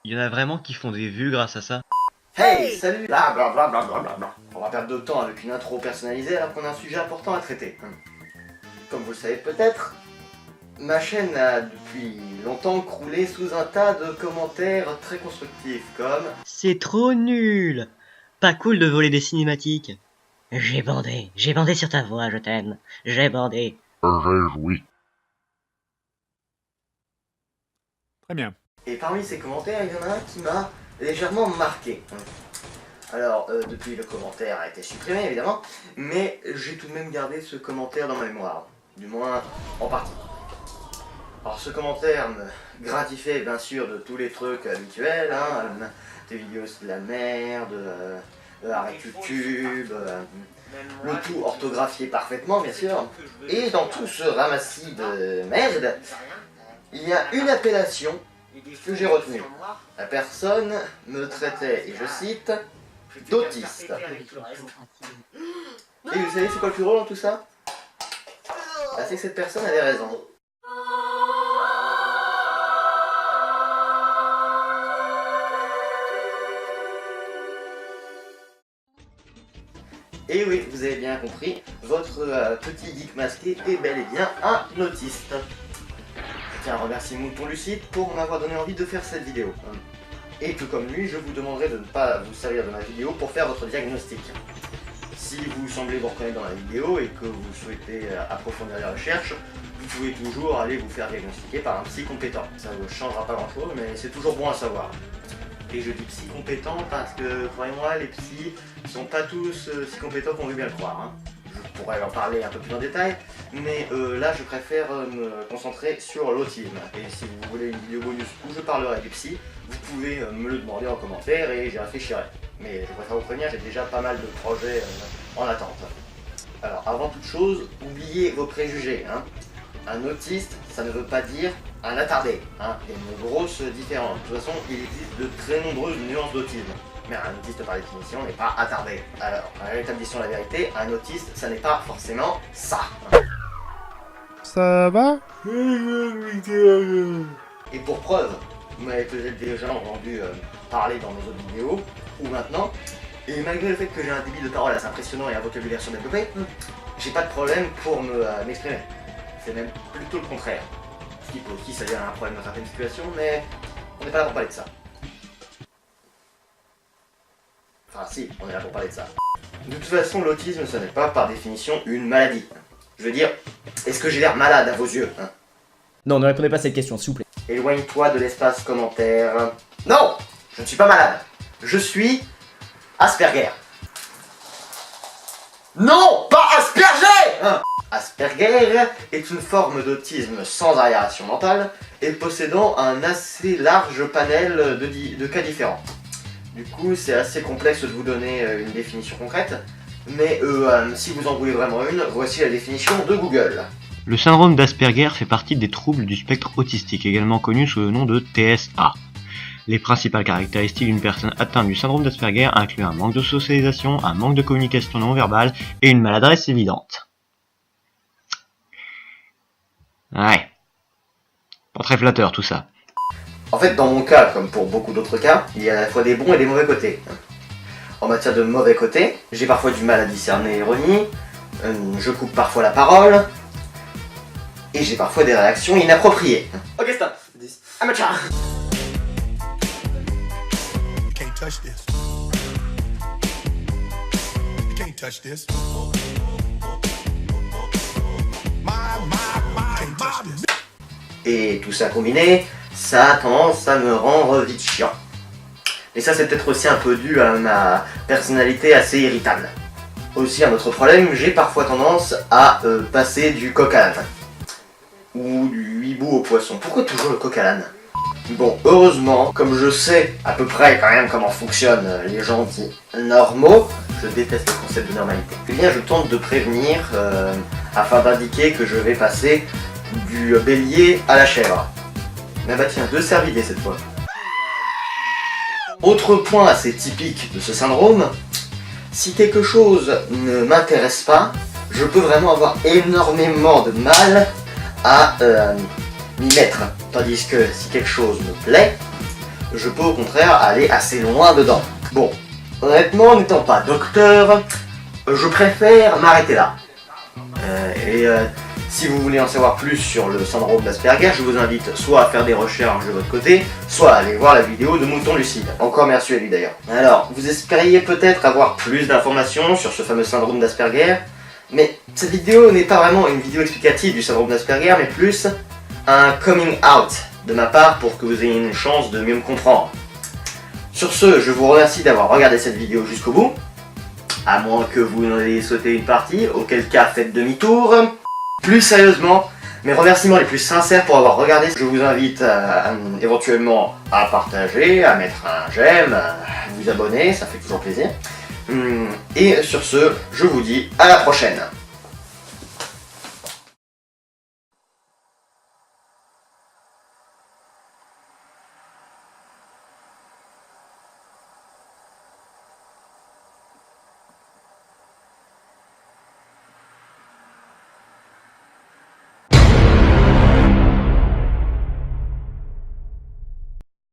Il y en a vraiment qui font des vues grâce à ça. Hey, salut. Blablabla. On va perdre de temps avec une intro personnalisée alors qu'on a un sujet important à traiter. Comme vous le savez peut-être, ma chaîne a depuis longtemps croulé sous un tas de commentaires très constructifs comme « C'est trop nul! Pas cool de voler des cinématiques. J'ai bandé sur ta voix, je t'aime. J'ai bandé. Réjoui. Très bien. » Et parmi ces commentaires, il y en a un qui m'a légèrement marqué. Alors, depuis le commentaire a été supprimé évidemment, mais j'ai tout de même gardé ce commentaire dans ma mémoire, du moins en partie. Alors ce commentaire me gratifiait bien sûr de tous les trucs habituels, des vidéos c'est de la merde, arrête YouTube, le tout orthographié parfaitement bien sûr. Et dans tout ce ramassis de merde, il y a une appellation que j'ai retenue. La personne me traitait, et je cite, d'autiste. Et vous savez c'est quoi le plus drôle dans tout ça? C'est que cette personne avait raison. Et oui, vous avez bien compris, votre petit geek masqué est bel et bien un autiste. Je tiens à remercier Mouton Lucide pour m'avoir donné envie de faire cette vidéo. Et tout comme lui, je vous demanderai de ne pas vous servir de ma vidéo pour faire votre diagnostic. Si vous semblez vous reconnaître dans la vidéo et que vous souhaitez approfondir les recherches, vous pouvez toujours aller vous faire diagnostiquer par un psy compétent. Ça ne changera pas grand chose, mais c'est toujours bon à savoir. Et je dis psy compétent parce que, croyez-moi, les psys sont pas tous si compétents qu'on veut bien le croire. Je pourrais en parler un peu plus en détail, mais là je préfère me concentrer sur l'autisme. Et si vous voulez une vidéo bonus où je parlerai du psy, vous pouvez me le demander en commentaire et j'y réfléchirai. Mais je préfère vous prévenir, j'ai déjà pas mal de projets en attente. Alors avant toute chose, oubliez vos préjugés. Un autiste, ça ne veut pas dire un attardé. Il y a une grosse différence. De toute façon, il existe de très nombreuses nuances d'autisme. Mais un autiste par définition n'est pas attardé. Alors, en rétablissant la vérité, un autiste, ça n'est pas forcément ça. Ça va? Et pour preuve, vous m'avez peut-être déjà entendu parler dans mes autres vidéos, ou maintenant, et malgré le fait que j'ai un débit de parole assez impressionnant et un vocabulaire surdéveloppé, j'ai pas de problème pour m'exprimer. C'est même plutôt le contraire. Ce qui peut aussi s'avérer un problème dans certaines situations, mais on n'est pas là pour parler de ça. Enfin si, on est là pour parler de ça. De toute façon, l'autisme, ce n'est pas par définition une maladie. Je veux dire, est-ce que j'ai l'air malade à vos yeux Non, ne répondez pas à cette question, s'il vous plaît. Éloigne-toi de l'espace commentaire. Non, je ne suis pas malade. Je suis Asperger. Non, pas Asperger Asperger est une forme d'autisme sans arriération mentale et possédant un assez large panel de cas différents. Du coup, c'est assez complexe de vous donner une définition concrète, mais si vous en voulez vraiment une, voici la définition de Google. Le syndrome d'Asperger fait partie des troubles du spectre autistique, également connu sous le nom de TSA. Les principales caractéristiques d'une personne atteinte du syndrome d'Asperger incluent un manque de socialisation, un manque de communication non verbale et une maladresse évidente. Ouais. Pas très flatteur tout ça. En fait, dans mon cas, comme pour beaucoup d'autres cas, il y a à la fois des bons et des mauvais côtés. En matière de mauvais côtés, j'ai parfois du mal à discerner l'ironie, je coupe parfois la parole, et j'ai parfois des réactions inappropriées. Ok, stop. I'm a child. You can't touch this. You can't touch this. Can't touch this. Et tout ça combiné, ça a tendance à me rendre vite chiant. Et ça c'est peut-être aussi un peu dû à ma personnalité assez irritable. Aussi un autre problème, j'ai parfois tendance à passer du coq à l'âne. Ou du hibou au poisson. Pourquoi toujours le coq à l'âne? Bon, heureusement, comme je sais à peu près quand même comment fonctionnent les gens dits normaux, je déteste le concept de normalité. Eh bien je tente de prévenir afin d'indiquer que je vais passer du bélier à la chèvre. Mais bah tiens, 2 cervidés cette fois. Autre point assez typique de ce syndrome, si quelque chose ne m'intéresse pas, je peux vraiment avoir énormément de mal à m'y mettre. Tandis que si quelque chose me plaît, je peux au contraire aller assez loin dedans. Bon, honnêtement, n'étant pas docteur, je préfère m'arrêter là. Si vous voulez en savoir plus sur le syndrome d'Asperger, je vous invite soit à faire des recherches de votre côté, soit à aller voir la vidéo de Mouton Lucide. Encore merci à lui d'ailleurs. Alors, vous espériez peut-être avoir plus d'informations sur ce fameux syndrome d'Asperger, mais cette vidéo n'est pas vraiment une vidéo explicative du syndrome d'Asperger, mais plus un coming out de ma part pour que vous ayez une chance de mieux me comprendre. Sur ce, je vous remercie d'avoir regardé cette vidéo jusqu'au bout, à moins que vous n'en ayez sauté une partie, auquel cas faites demi-tour. Plus sérieusement, mes remerciements les plus sincères pour avoir regardé. Je vous invite éventuellement à partager, à mettre un j'aime, à vous abonner, ça fait toujours plaisir. Et sur ce, je vous dis à la prochaine.